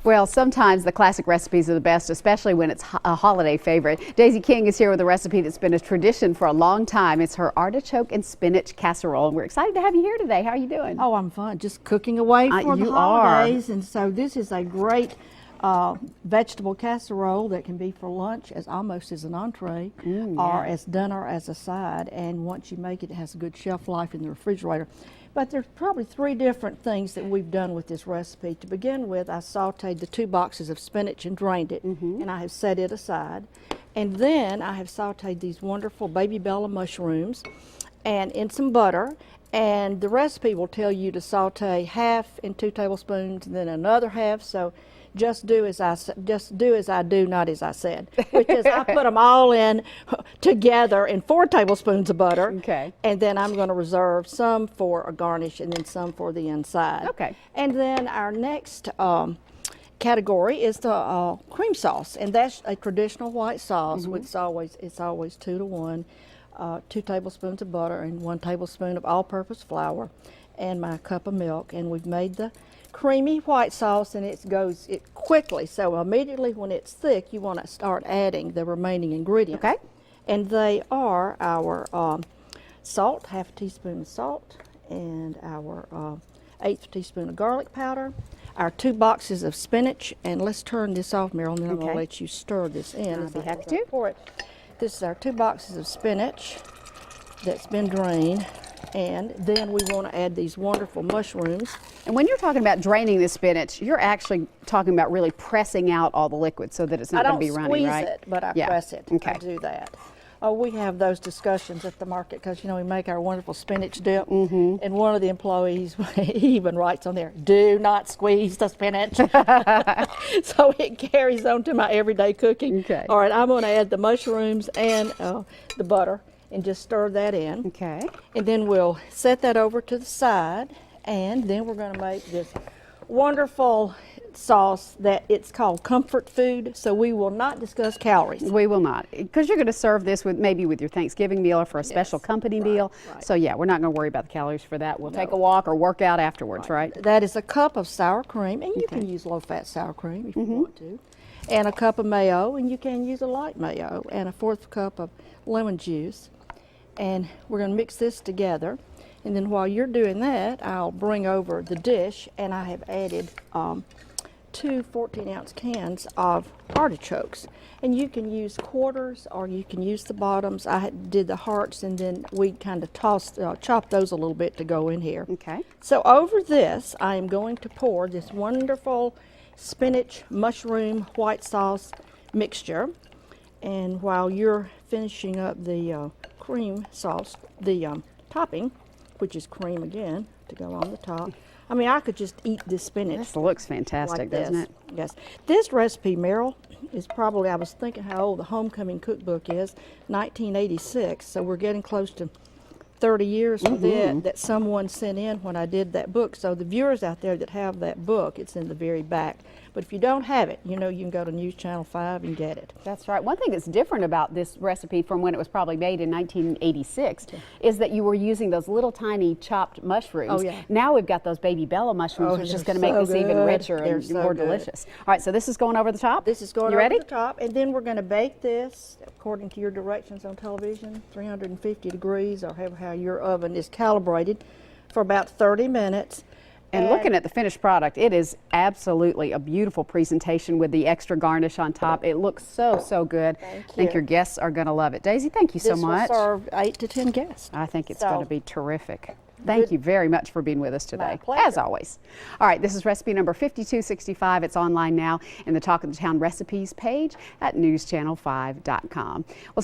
Well, sometimes the classic recipes are the best, especially when it's a holiday favorite. Daisy King is here with a recipe that's been a tradition for a long time. It's her artichoke and spinach casserole, and we're excited to have you here today. How are you doing? Oh, I'm fine. Just cooking away for the holidays. And so this is a great vegetable casserole that can be for lunch as almost as an entree or as dinner as a side. And once you make it, it has a good shelf life in the refrigerator. But there's probably 3 different things that we've done with this recipe. To begin with, I sauteed the 2 boxes of spinach and drained it, and I have set it aside. And then I have sauteed these wonderful baby bella mushrooms and in some butter. And the recipe will tell you to saute half in 2 tablespoons, and then another half. So just do as I do, not as I said. Which is, I put them all in together in 4 tablespoons of butter. Okay. And then I'm going to reserve some for a garnish, and then some for the inside. Okay. And then our next category is the cream sauce, and that's a traditional white sauce. It's always 2 to 1. 2 tablespoons of butter and 1 tablespoon of all-purpose flour, and my cup of milk. And we've made the creamy white sauce, and it goes quickly. So immediately when it's thick, you want to start adding the remaining ingredients. Okay. And they are our salt, half a teaspoon of salt, and our 1/8 teaspoon of garlic powder, our 2 boxes of spinach. And let's turn this off, Meryl, and then I'm going to let you stir this in. I'll be happy to. Pour it. This is our 2 boxes of spinach that's been drained, and then we want to add these wonderful mushrooms. And when you're talking about draining the spinach, you're actually talking about really pressing out all the liquid so that it's not going to be runny, right? I don't squeeze it, but I press it. Okay. I do that. Oh, we have those discussions at the market because, you know, we make our wonderful spinach dip, and one of the employees, he even writes on there, "Do not squeeze the spinach." So it carries on to my everyday cooking. Okay. All right, I'm going to add the mushrooms and the butter and just stir that in. Okay. And then we'll set that over to the side, and then we're going to make this wonderful sauce that it's called comfort food, so we will not discuss calories. We will not, because you're going to serve this with maybe with your Thanksgiving meal or for a special company meal. Right. So yeah, we're not going to worry about the calories for that. We'll take a walk or work out afterwards, right? That is a cup of sour cream, and you can use low-fat sour cream if you want to, and a cup of mayo, and you can use a light mayo, and a 1/4 cup of lemon juice. And we're going to mix this together. And then while you're doing that, I'll bring over the dish, and I have added 2 14-ounce cans of artichokes. And you can use quarters or you can use the bottoms. I did the hearts, and then we kind of chop those a little bit to go in here. Okay. So over this, I am going to pour this wonderful spinach, mushroom, white sauce mixture. And while you're finishing up the cream sauce, the topping, which is cream again, to go on the top. I mean, I could just eat this spinach. This looks fantastic, like doesn't it? Yes. This recipe, Meryl, is probably, I was thinking how old the Homecoming Cookbook is, 1986, so we're getting close to 30 years with it that someone sent in when I did that book. So the viewers out there that have that book, it's in the very back. But if you don't have it, you know, you can go to News Channel 5 and get it. That's right. One thing that's different about this recipe from when it was probably made in 1986 is that you were using those little tiny chopped mushrooms. Oh, yeah. Now we've got those baby bella mushrooms, which is going to make this even richer and more delicious. All right, so this is going over the top? This is going over the top, and then we're going to bake this, according to your directions on television, 350 degrees, or how your oven is calibrated, for about 30 minutes. And looking at the finished product, it is absolutely a beautiful presentation with the extra garnish on top. It looks so good. Thank you. I think your guests are going to love it. Daisy, thank you so much. This will serve 8 to 10 guests. I think it's going to be terrific. Thank you very much for being with us today, My pleasure. as always. All right, this is recipe number 5265. It's online now in the Talk of the Town recipes page at newschannel5.com. Well,